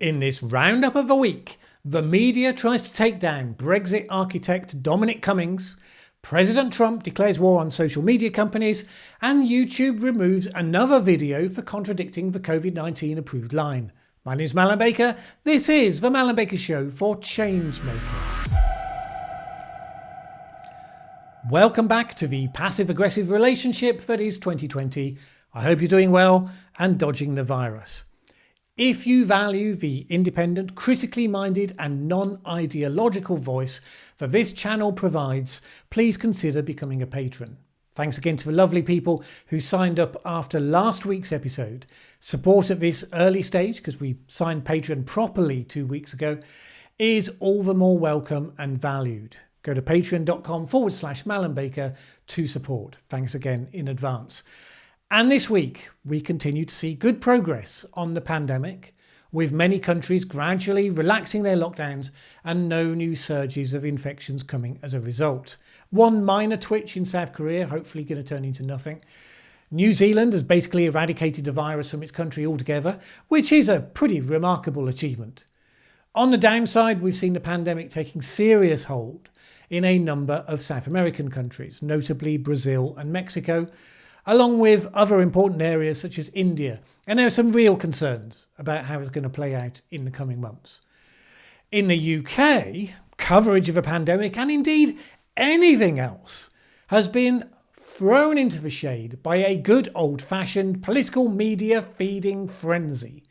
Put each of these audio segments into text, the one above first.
In this roundup of the week, the media tries to take down Brexit architect Dominic Cummings, President Trump declares war on social media companies, and YouTube removes another video for contradicting the COVID-19 approved line. My name is Mallen Baker. This is the Mallen Baker Show for Changemakers. Welcome back to the passive-aggressive relationship that is 2020. I hope you're doing well and dodging the virus. If you value the independent, critically minded and non-ideological voice that this channel provides, please consider becoming a patron. Thanks again to the lovely people who signed up after last week's episode. Support at this early stage, because we signed Patreon properly 2 weeks ago, is all the more welcome and valued. Go to patreon.com/Mallen Baker to support. Thanks again in advance. And this week, we continue to see good progress on the pandemic, with many countries gradually relaxing their lockdowns and no new surges of infections coming as a result. One minor twitch in South Korea, hopefully going to turn into nothing. New Zealand has basically eradicated the virus from its country altogether, which is a pretty remarkable achievement. On the downside, we've seen the pandemic taking serious hold in a number of South American countries, notably Brazil and Mexico, along with other important areas such as India. And there are some real concerns about how it's going to play out in the coming months. In the UK, coverage of a pandemic, and indeed anything else, has been thrown into the shade by a good old-fashioned political media feeding frenzy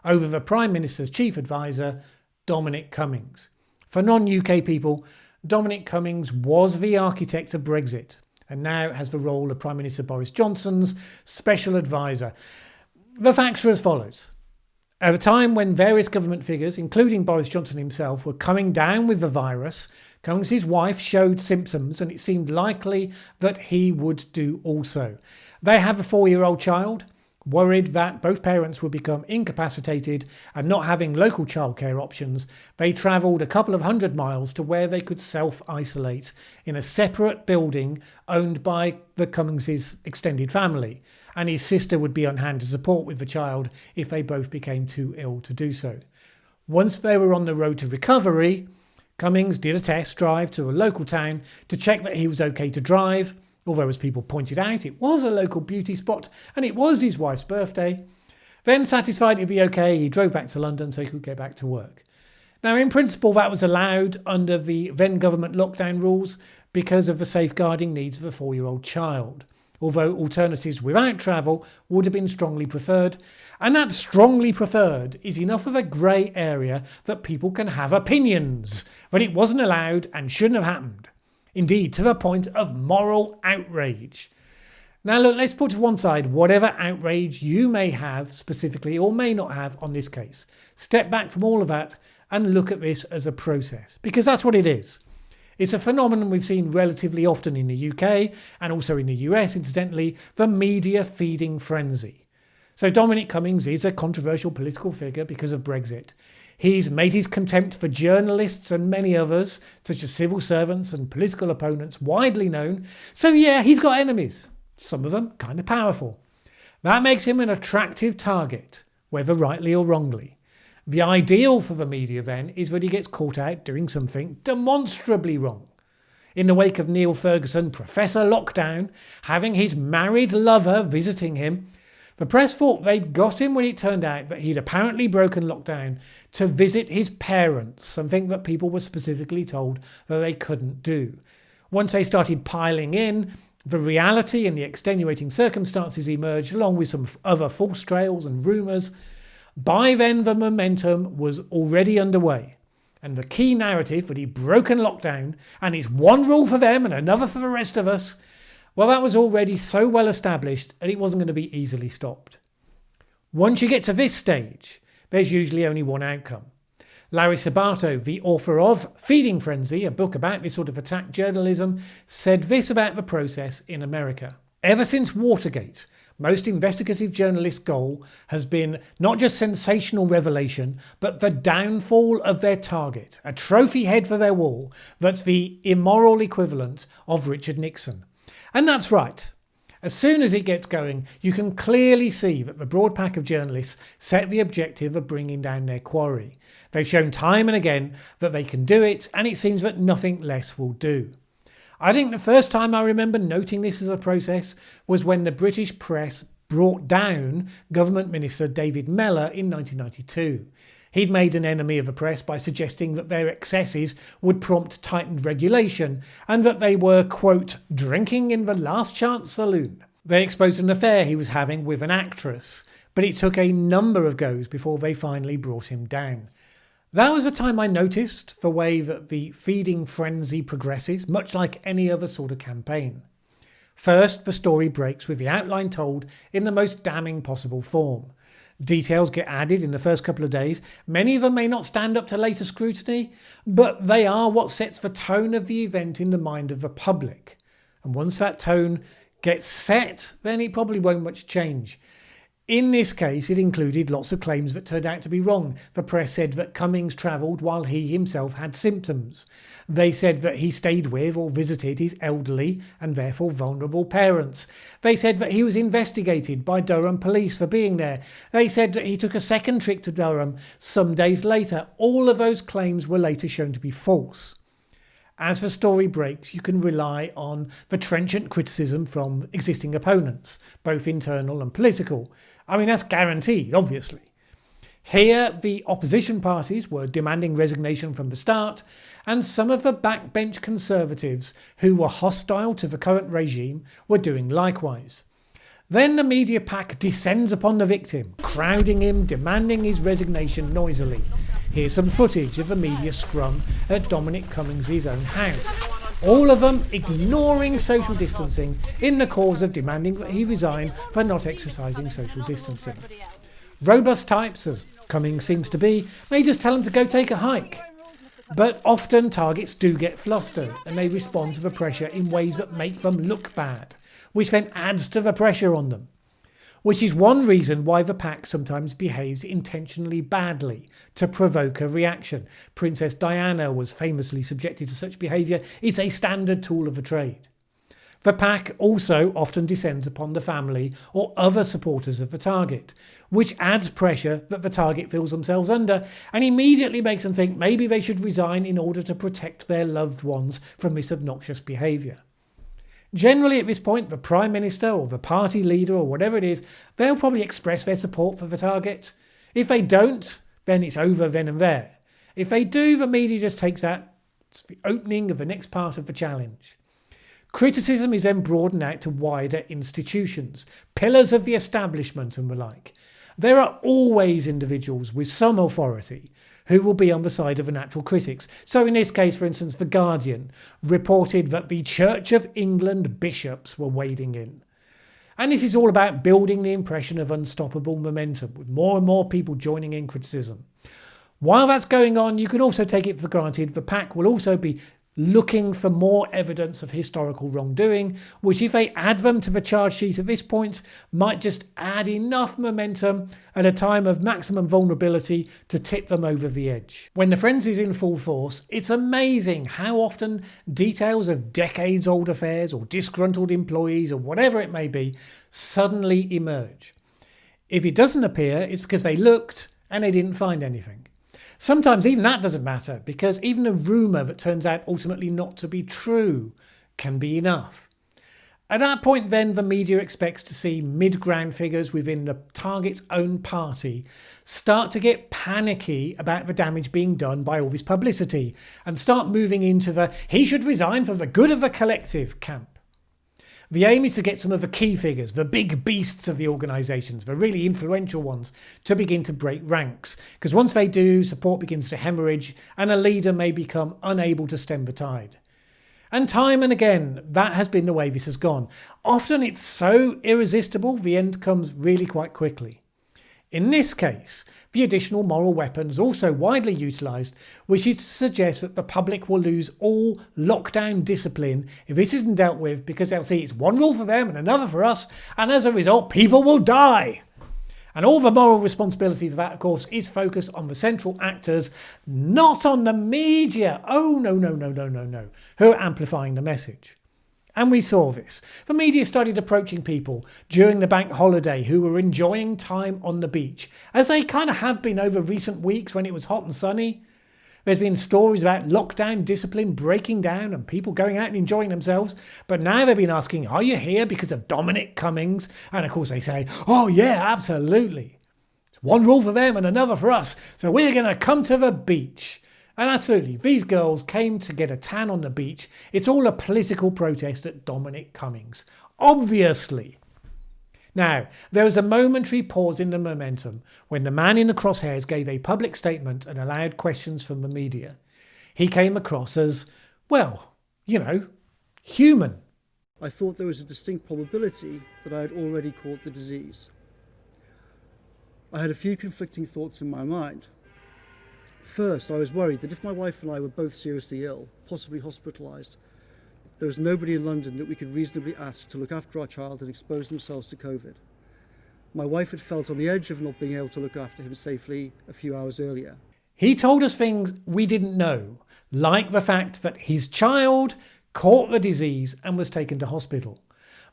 over the Prime Minister's chief advisor, Dominic Cummings. For non-UK people, Dominic Cummings was the architect of Brexit, and now has the role of Prime Minister Boris Johnson's special advisor. The facts are as follows. At a time when various government figures, including Boris Johnson himself, were coming down with the virus, Cummings' wife showed symptoms and it seemed likely that he would do also. They have a 4-year-old child. Worried that both parents would become incapacitated and not having local childcare options, they travelled a couple of 100 miles to where they could self-isolate in a separate building owned by the Cummings' extended family, and his sister would be on hand to support with the child if they both became too ill to do so. Once they were on the road to recovery, Cummings did a test drive to a local town to check that he was okay to drive. Although, as people pointed out, it was a local beauty spot and it was his wife's birthday. Then, satisfied he'd be okay, he drove back to London so he could get back to work. Now, in principle, that was allowed under the then government lockdown rules because of the safeguarding needs of a 4-year-old child. Although alternatives without travel would have been strongly preferred. And that strongly preferred is enough of a grey area that people can have opinions, but it wasn't allowed and shouldn't have happened. Indeed, to the point of moral outrage. Now look, let's put to one side whatever outrage you may have specifically or may not have on this case. Step back from all of that and look at this as a process, because that's what it is. It's a phenomenon we've seen relatively often in the UK and also in the US, incidentally, the media feeding frenzy. So Dominic Cummings is a controversial political figure because of Brexit. He's made his contempt for journalists and many others, such as civil servants and political opponents, widely known. So yeah, he's got enemies, some of them kind of powerful. That makes him an attractive target, whether rightly or wrongly. The ideal for the media then is that he gets caught out doing something demonstrably wrong. In the wake of Neil Ferguson, Professor Lockdown, having his married lover visiting him, the press thought they'd got him when it turned out that he'd apparently broken lockdown to visit his parents, something that people were specifically told that they couldn't do. Once they started piling in, the reality and the extenuating circumstances emerged along with some other false trails and rumours. By then the momentum was already underway. And the key narrative that he'd broken lockdown and it's one rule for them and another for the rest of us, well, that was already so well established and it wasn't going to be easily stopped. Once you get to this stage, there's usually only one outcome. Larry Sabato, the author of Feeding Frenzy, a book about this sort of attack journalism, said this about the process in America. Ever since Watergate, most investigative journalists' goal has been not just sensational revelation, but the downfall of their target, a trophy head for their wall that's the immoral equivalent of Richard Nixon. And that's right. As soon as it gets going, you can clearly see that the broad pack of journalists set the objective of bringing down their quarry. They've shown time and again that they can do it, and it seems that nothing less will do. I think the first time I remember noting this as a process was when the British press brought down Government Minister David Mellor in 1992. He'd made an enemy of the press by suggesting that their excesses would prompt tightened regulation and that they were, quote, drinking in the last chance saloon. They exposed an affair he was having with an actress, but it took a number of goes before they finally brought him down. That was the time I noticed the way that the feeding frenzy progresses, much like any other sort of campaign. First, the story breaks with the outline told in the most damning possible form. Details get added in the first couple of days. Many of them may not stand up to later scrutiny, but they are what sets the tone of the event in the mind of the public. And once that tone gets set, then it probably won't much change. In this case, it included lots of claims that turned out to be wrong. The press said that Cummings travelled while he himself had symptoms. They said that he stayed with or visited his elderly and therefore vulnerable parents. They said that he was investigated by Durham police for being there. They said that he took a second trip to Durham some days later. All of those claims were later shown to be false. As the story breaks, you can rely on the trenchant criticism from existing opponents, both internal and political. I mean, that's guaranteed, obviously. Here, the opposition parties were demanding resignation from the start, and some of the backbench Conservatives who were hostile to the current regime were doing likewise. Then the media pack descends upon the victim, crowding him, demanding his resignation noisily. Here's some footage of the media scrum at Dominic Cummings' own house. All of them ignoring social distancing in the cause of demanding that he resign for not exercising social distancing. Robust types, as Cummings seems to be, may just tell him to go take a hike. But often targets do get flustered and they respond to the pressure in ways that make them look bad, which then adds to the pressure on them. Which is one reason why the pack sometimes behaves intentionally badly to provoke a reaction. Princess Diana was famously subjected to such behaviour. It's a standard tool of the trade. The pack also often descends upon the family or other supporters of the target, which adds pressure that the target feels themselves under and immediately makes them think maybe they should resign in order to protect their loved ones from this obnoxious behaviour. Generally at this point, the Prime Minister or the party leader or whatever it is, they'll probably express their support for the target. If they don't, then it's over then and there. If they do, the media just takes that. It's the opening of the next part of the challenge. Criticism is then broadened out to wider institutions, pillars of the establishment and the like. There are always individuals with some authority who will be on the side of the natural critics. So in this case, for instance, The Guardian reported that the Church of England bishops were wading in. And this is all about building the impression of unstoppable momentum, with more and more people joining in criticism. While that's going on, you can also take it for granted the pack will also be looking for more evidence of historical wrongdoing, which if they add them to the charge sheet at this point, might just add enough momentum at a time of maximum vulnerability to tip them over the edge. When the frenzy's in full force, it's amazing how often details of decades-old affairs or disgruntled employees or whatever it may be suddenly emerge. If it doesn't appear, it's because they looked and they didn't find anything. Sometimes even that doesn't matter, because even a rumour that turns out ultimately not to be true can be enough. At that point then, the media expects to see mid-ground figures within the target's own party start to get panicky about the damage being done by all this publicity and start moving into the "he should resign for the good of the collective" camp. The aim is to get some of the key figures, the big beasts of the organisations, the really influential ones, to begin to break ranks. Because once they do, support begins to hemorrhage and a leader may become unable to stem the tide. And time and again, that has been the way this has gone. Often it's so irresistible, the end comes really quite quickly. In this case, the additional moral weapon is also widely utilised, which is to suggest that the public will lose all lockdown discipline if this isn't dealt with, because they'll see it's one rule for them and another for us, and as a result, people will die. And all the moral responsibility for that, of course, is focused on the central actors, not on the media. Oh, no, who are amplifying the message. And we saw this. The media started approaching people during the bank holiday who were enjoying time on the beach, as they kind of have been over recent weeks when it was hot and sunny. There's been stories about lockdown discipline breaking down and people going out and enjoying themselves. But now they've been asking, are you here because of Dominic Cummings? And of course they say, oh yeah, absolutely. It's one rule for them and another for us. So we're going to come to the beach. And absolutely, these girls came to get a tan on the beach. It's all a political protest at Dominic Cummings. Obviously. Now, there was a momentary pause in the momentum when the man in the crosshairs gave a public statement and allowed questions from the media. He came across as, well, human. I thought there was a distinct probability that I had already caught the disease. I had a few conflicting thoughts in my mind. First, I was worried that if my wife and I were both seriously ill, possibly hospitalised, there was nobody in London that we could reasonably ask to look after our child and expose themselves to COVID. My wife had felt on the edge of not being able to look after him safely a few hours earlier. He told us things we didn't know, like the fact that his child caught the disease and was taken to hospital.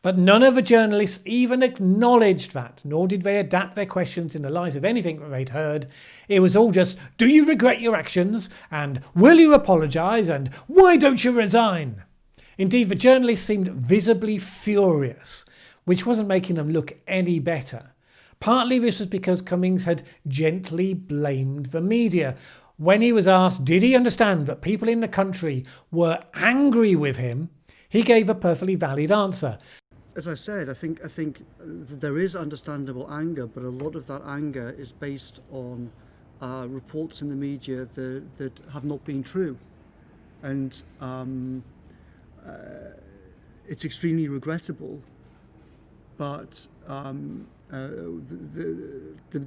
But none of the journalists even acknowledged that, nor did they adapt their questions in the light of anything that they'd heard. It was all just, do you regret your actions? And will you apologise? And why don't you resign? Indeed, the journalists seemed visibly furious, which wasn't making them look any better. Partly this was because Cummings had gently blamed the media. When he was asked, did he understand that people in the country were angry with him, he gave a perfectly valid answer. As I said, I think there is understandable anger, but a lot of that anger is based on reports in the media that have not been true. And it's extremely regrettable, but the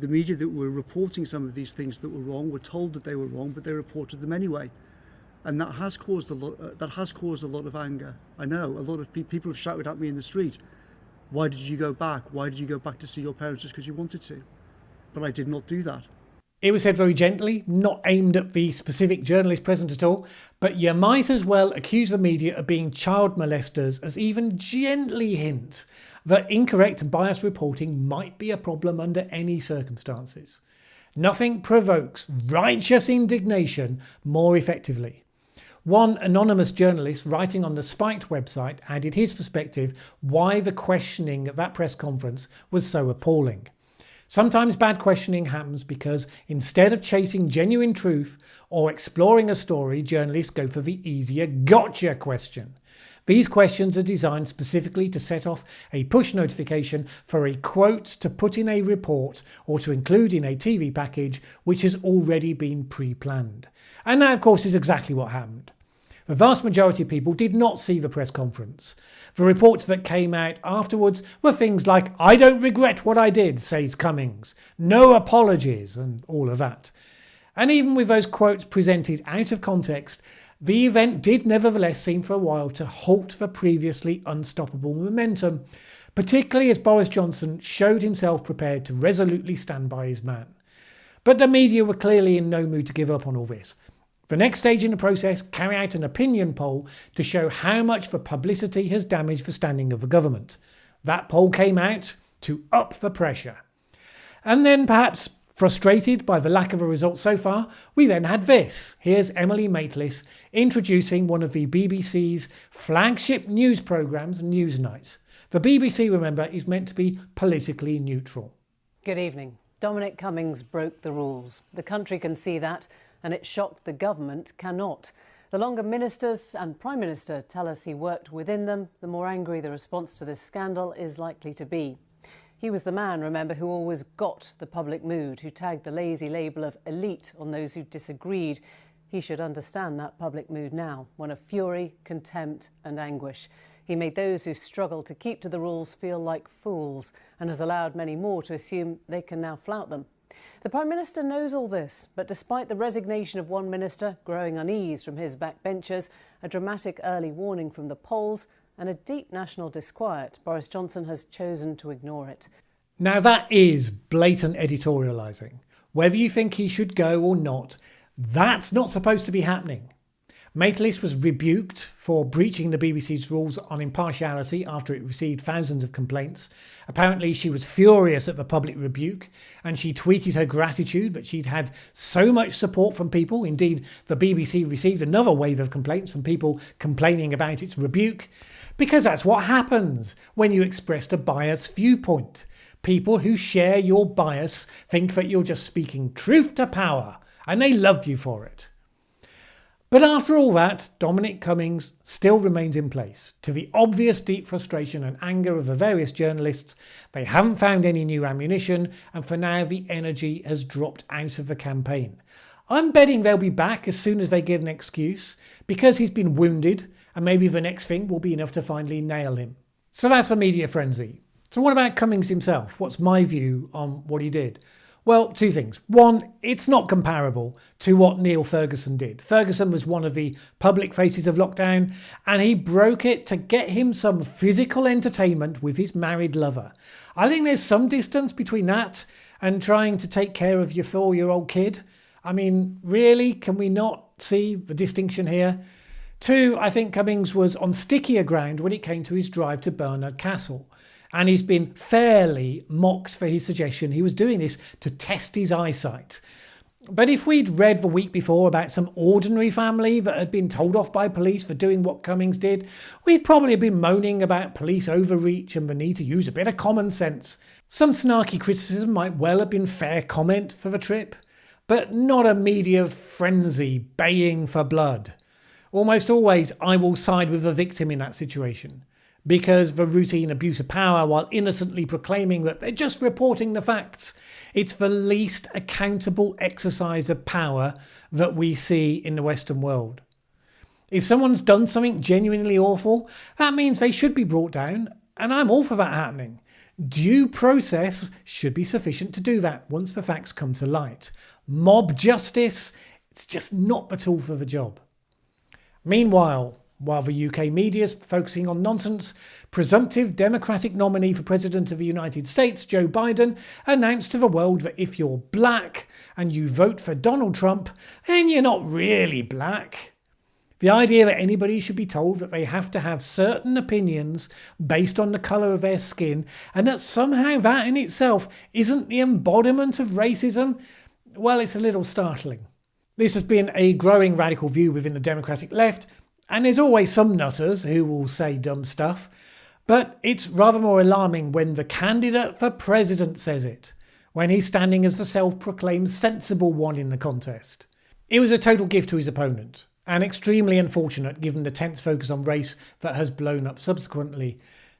media that were reporting some of these things that were wrong were told that they were wrong, but they reported them anyway, and that has caused a lot of anger. I know a lot of people have shouted at me in the street, "Why did you go back? Why did you go back to see your parents just because you wanted to?" But I did not do that. It was said very gently, not aimed at the specific journalist present at all, but you might as well accuse the media of being child molesters as even gently hint that incorrect and biased reporting might be a problem under any circumstances. Nothing provokes righteous indignation more effectively. One anonymous journalist writing on the Spiked website added his perspective why the questioning at that press conference was so appalling. Sometimes bad questioning happens because instead of chasing genuine truth or exploring a story, journalists go for the easier gotcha question. These questions are designed specifically to set off a push notification for a quote to put in a report or to include in a TV package which has already been pre-planned. And that, of course, is exactly what happened. The vast majority of people did not see the press conference. The reports that came out afterwards were things like, "I don't regret what I did," says Cummings, "no apologies," and all of that. And even with those quotes presented out of context, the event did nevertheless seem for a while to halt the previously unstoppable momentum, particularly as Boris Johnson showed himself prepared to resolutely stand by his man. But the media were clearly in no mood to give up on all this. The next stage in the process, carry out an opinion poll to show how much the publicity has damaged the standing of the government. That poll came out to up the pressure. And then, perhaps frustrated by the lack of a result so far, we then had this. Here's Emily Maitlis introducing one of the BBC's flagship news programmes, Newsnight. The BBC, remember, is meant to be politically neutral. Good evening. Dominic Cummings broke the rules. The country can see that, and it's shocked the government cannot. The longer ministers and Prime Minister tell us he worked within them, the more angry the response to this scandal is likely to be. He was the man, remember, who always got the public mood, who tagged the lazy label of elite on those who disagreed. He should understand that public mood now, one of fury, contempt and anguish. He made those who struggle to keep to the rules feel like fools and has allowed many more to assume they can now flout them. The Prime Minister knows all this, but despite the resignation of one minister, growing unease from his backbenchers, a dramatic early warning from the polls and a deep national disquiet, Boris Johnson has chosen to ignore it. Now that is blatant editorialising. Whether you think he should go or not, that's not supposed to be happening. Elise was rebuked for breaching the BBC's rules on impartiality after it received thousands of complaints. Apparently she was furious at the public rebuke, and she tweeted her gratitude that she'd had so much support from people. Indeed, the BBC received another wave of complaints from people complaining about its rebuke, because that's what happens when you expressed a biased viewpoint. People who share your bias think that you're just speaking truth to power, and they love you for it. But after all that, Dominic Cummings still remains in place. To the obvious deep frustration and anger of the various journalists, they haven't found any new ammunition, and for now the energy has dropped out of the campaign. I'm betting they'll be back as soon as they get an excuse, because he's been wounded, and maybe the next thing will be enough to finally nail him. So that's the media frenzy. So what about Cummings himself? What's my view on what he did? Well, two things. One, it's not comparable to what Neil Ferguson did. Ferguson was one of the public faces of lockdown, and he broke it to get him some physical entertainment with his married lover. I think there's some distance between that and trying to take care of your 4-year-old kid. I mean, really, can we not see the distinction here? Two, I think Cummings was on stickier ground when it came to his drive to Barnard Castle. And he's been fairly mocked for his suggestion he was doing this to test his eyesight. But if we'd read the week before about some ordinary family that had been told off by police for doing what Cummings did, we'd probably have been moaning about police overreach and the need to use a bit of common sense. Some snarky criticism might well have been fair comment for the trip, but not a media frenzy baying for blood. Almost always I will side with the victim in that situation, because the routine abuse of power while innocently proclaiming that they're just reporting the facts, it's the least accountable exercise of power that we see in the Western world. If someone's done something genuinely awful, that means they should be brought down, and I'm all for that happening. Due process should be sufficient to do that once the facts come to light. Mob justice, it's just not the tool for the job. Meanwhile, while the UK media is focusing on nonsense, presumptive Democratic nominee for President of the United States, Joe Biden, announced to the world that if you're black and you vote for Donald Trump, then you're not really black. The idea that anybody should be told that they have to have certain opinions based on the colour of their skin, and that somehow that in itself isn't the embodiment of racism, well, it's a little startling. This has been a growing radical view within the Democratic left, and there's always some nutters who will say dumb stuff, but it's rather more alarming when the candidate for president says it, when he's standing as the self-proclaimed sensible one in the contest. It was a total gift to his opponent, and extremely unfortunate given the tense focus on race that has blown up subsequently.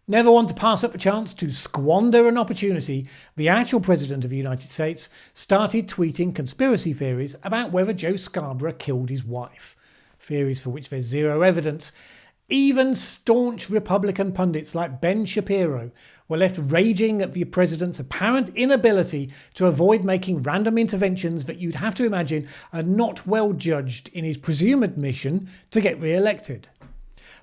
Never want to pass up the chance to squander an opportunity, the actual President of the United States started tweeting conspiracy theories about whether Joe Scarborough killed his wife. Theories for which there's zero evidence. Even staunch Republican pundits like Ben Shapiro were left raging at the president's apparent inability to avoid making random interventions that you'd have to imagine are not well judged in his presumed mission to get re-elected.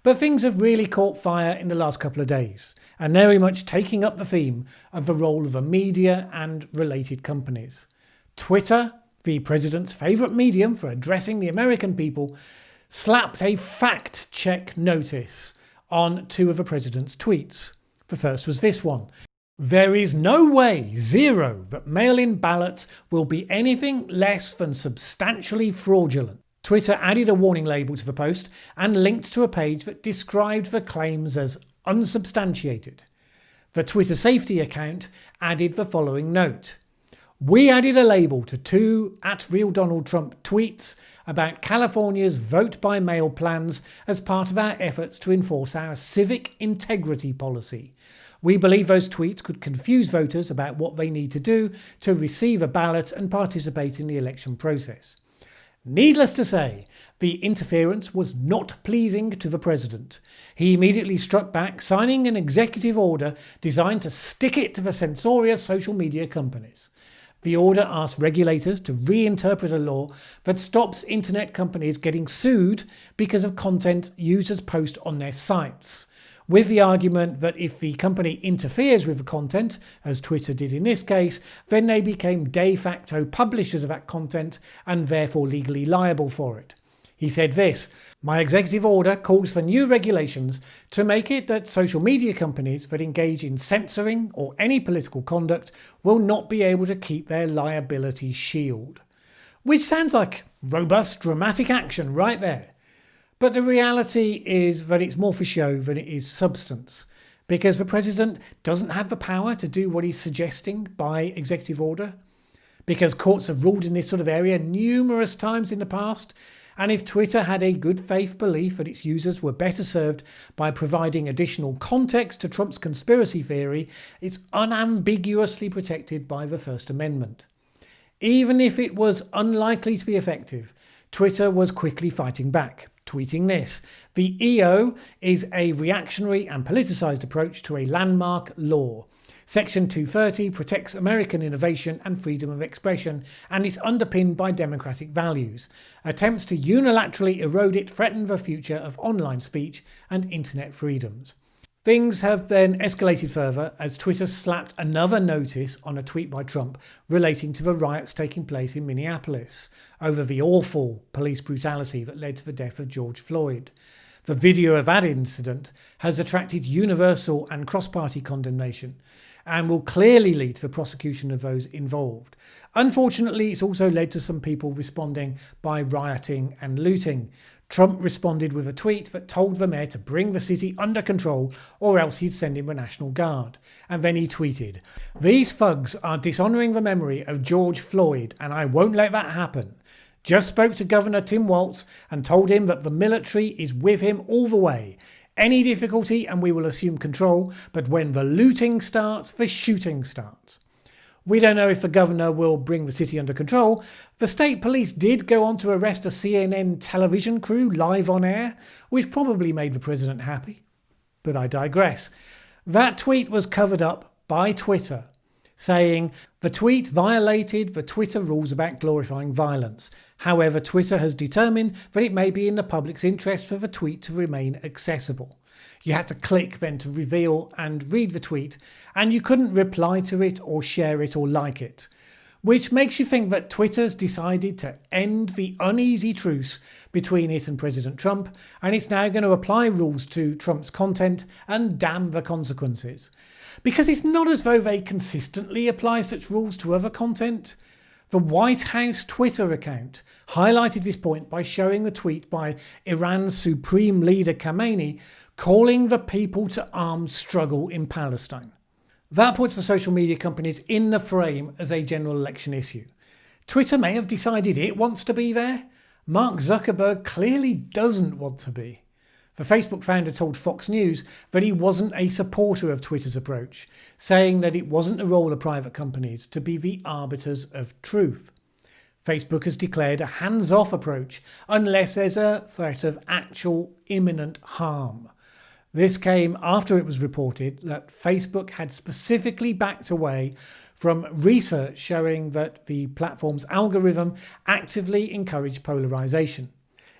But things have really caught fire in the last couple of days, and very much taking up the theme of the role of the media and related companies. Twitter, the president's favourite medium for addressing the American people, slapped a fact-check notice on two of the president's tweets. The first was this one. There is no way, zero, that mail-in ballots will be anything less than substantially fraudulent. Twitter added a warning label to the post and linked to a page that described the claims as unsubstantiated. The Twitter safety account added the following note. We added a label to two @RealDonaldTrump tweets about California's vote-by-mail plans as part of our efforts to enforce our civic integrity policy. We believe those tweets could confuse voters about what they need to do to receive a ballot and participate in the election process. Needless to say, the interference was not pleasing to the president. He immediately struck back, signing an executive order designed to stick it to the censorious social media companies. The order asked regulators to reinterpret a law that stops internet companies getting sued because of content users post on their sites, with the argument that if the company interferes with the content, as Twitter did in this case, then they became de facto publishers of that content and therefore legally liable for it. He said this: "My executive order calls for new regulations to make it that social media companies that engage in censoring or any political conduct will not be able to keep their liability shield." Which sounds like robust, dramatic action right there. But the reality is that it's more for show than it is substance, because the president doesn't have the power to do what he's suggesting by executive order, because courts have ruled in this sort of area numerous times in the past. And if Twitter had a good faith belief that its users were better served by providing additional context to Trump's conspiracy theory, it's unambiguously protected by the First Amendment. Even if it was unlikely to be effective, Twitter was quickly fighting back, tweeting this: "The EO is a reactionary and politicised approach to a landmark law. Section 230 protects American innovation and freedom of expression and is underpinned by democratic values. Attempts to unilaterally erode it threaten the future of online speech and internet freedoms." Things have then escalated further as Twitter slapped another notice on a tweet by Trump relating to the riots taking place in Minneapolis over the awful police brutality that led to the death of George Floyd. The video of that incident has attracted universal and cross-party condemnation and will clearly lead to the prosecution of those involved. Unfortunately, it's also led to some people responding by rioting and looting. Trump responded with a tweet that told the mayor to bring the city under control or else he'd send in the National Guard. And then he tweeted, "These thugs are dishonouring the memory of George Floyd and I won't let that happen. Just spoke to Governor Tim Walz and told him that the military is with him all the way. Any difficulty and we will assume control, but when the looting starts, the shooting starts." We don't know if the governor will bring the city under control. The state police did go on to arrest a CNN television crew live on air, which probably made the president happy. But I digress. That tweet was covered up by Twitter, saying the tweet violated the Twitter rules about glorifying violence. However, Twitter has determined that it may be in the public's interest for the tweet to remain accessible. You had to click then to reveal and read the tweet, and you couldn't reply to it or share it or like it. Which makes you think that Twitter's decided to end the uneasy truce between it and President Trump, and it's now going to apply rules to Trump's content and damn the consequences. Because it's not as though they consistently apply such rules to other content. The White House Twitter account highlighted this point by showing the tweet by Iran's Supreme Leader Khamenei calling the people to armed struggle in Palestine. That puts the social media companies in the frame as a general election issue. Twitter may have decided it wants to be there. Mark Zuckerberg clearly doesn't want to be. The Facebook founder told Fox News that he wasn't a supporter of Twitter's approach, saying that it wasn't the role of private companies to be the arbiters of truth. Facebook has declared a hands-off approach unless there's a threat of actual imminent harm. This came after it was reported that Facebook had specifically backed away from research showing that the platform's algorithm actively encouraged polarization.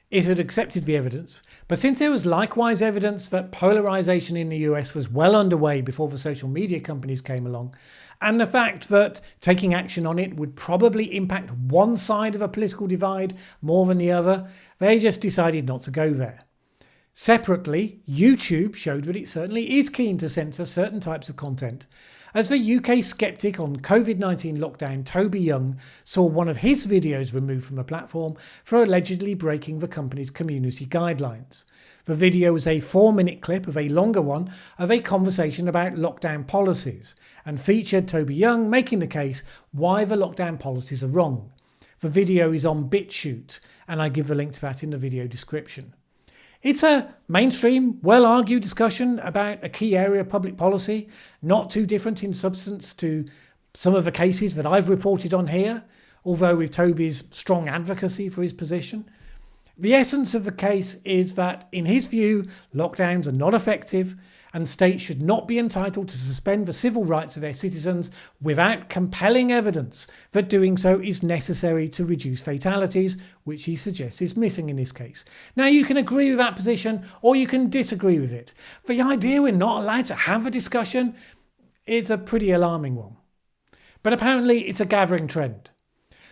It had accepted the evidence, but since there was likewise evidence that polarization in the US was well underway before the social media companies came along, and the fact that taking action on it would probably impact one side of a political divide more than the other, they just decided not to go there. Separately, YouTube showed that it certainly is keen to censor certain types of content, as the UK skeptic on COVID-19 lockdown Toby Young saw one of his videos removed from the platform for allegedly breaking the company's community guidelines. The video was a 4-minute clip of a longer one of a conversation about lockdown policies and featured Toby Young making the case why the lockdown policies are wrong. The video is on BitChute, and I give the link to that in the video description. It's a mainstream, well-argued discussion about a key area of public policy, not too different in substance to some of the cases that I've reported on here, although with Toby's strong advocacy for his position. The essence of the case is that, in his view, lockdowns are not effective and states should not be entitled to suspend the civil rights of their citizens without compelling evidence that doing so is necessary to reduce fatalities, which he suggests is missing in this case. Now, you can agree with that position or you can disagree with it. The idea we're not allowed to have a discussion is a pretty alarming one. But apparently it's a gathering trend.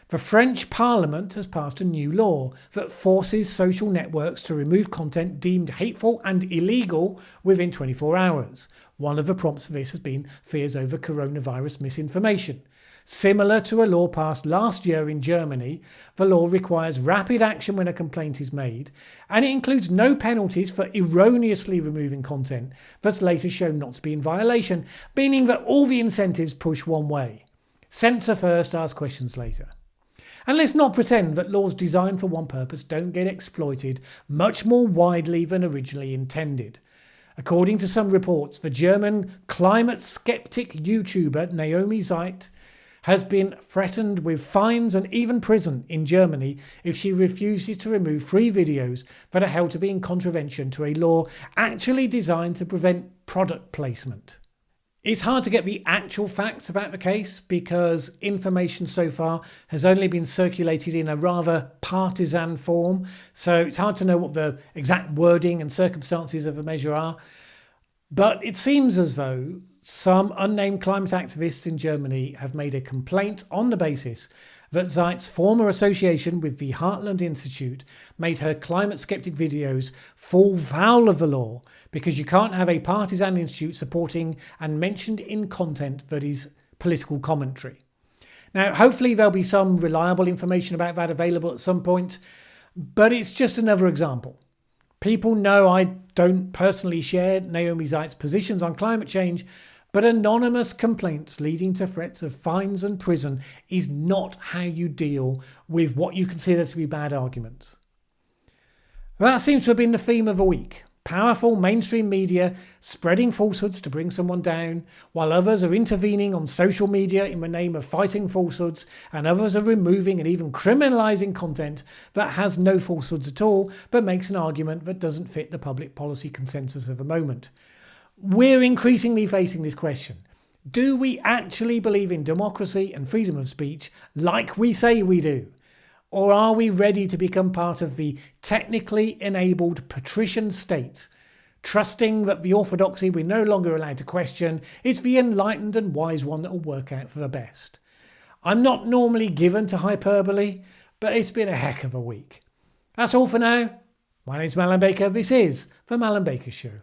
The French Parliament has passed a new law that forces social networks to remove content deemed hateful and illegal within 24 hours. One of the prompts for this has been fears over coronavirus misinformation. Similar to a law passed last year in Germany, the law requires rapid action when a complaint is made, and it includes no penalties for erroneously removing content that's later shown not to be in violation, meaning that all the incentives push one way. Censor first, ask questions later. And let's not pretend that laws designed for one purpose don't get exploited much more widely than originally intended. According to some reports, the German climate skeptic YouTuber Naomi Zeit has been threatened with fines and even prison in Germany if she refuses to remove 3 videos that are held to be in contravention to a law actually designed to prevent product placement. It's hard to get the actual facts about the case because information so far has only been circulated in a rather partisan form, so it's hard to know what the exact wording and circumstances of the measure are. But it seems as though some unnamed climate activists in Germany have made a complaint on the basis that Zeit's former association with the Heartland Institute made her climate skeptic videos fall foul of the law because you can't have a partisan institute supporting and mentioned in content that is political commentary. Now, hopefully there'll be some reliable information about that available at some point, but it's just another example. People know I don't personally share Naomi Zeit's positions on climate change, but anonymous complaints leading to threats of fines and prison is not how you deal with what you consider to be bad arguments. That seems to have been the theme of the week. Powerful mainstream media spreading falsehoods to bring someone down, while others are intervening on social media in the name of fighting falsehoods, and others are removing and even criminalising content that has no falsehoods at all, but makes an argument that doesn't fit the public policy consensus of the moment. We're increasingly facing this question. Do we actually believe in democracy and freedom of speech like we say we do? Or are we ready to become part of the technically enabled patrician state, trusting that the orthodoxy we're no longer allowed to question is the enlightened and wise one that will work out for the best? I'm not normally given to hyperbole, but it's been a heck of a week. That's all for now. My name's Mallen Baker. This is The Mallen Baker Show.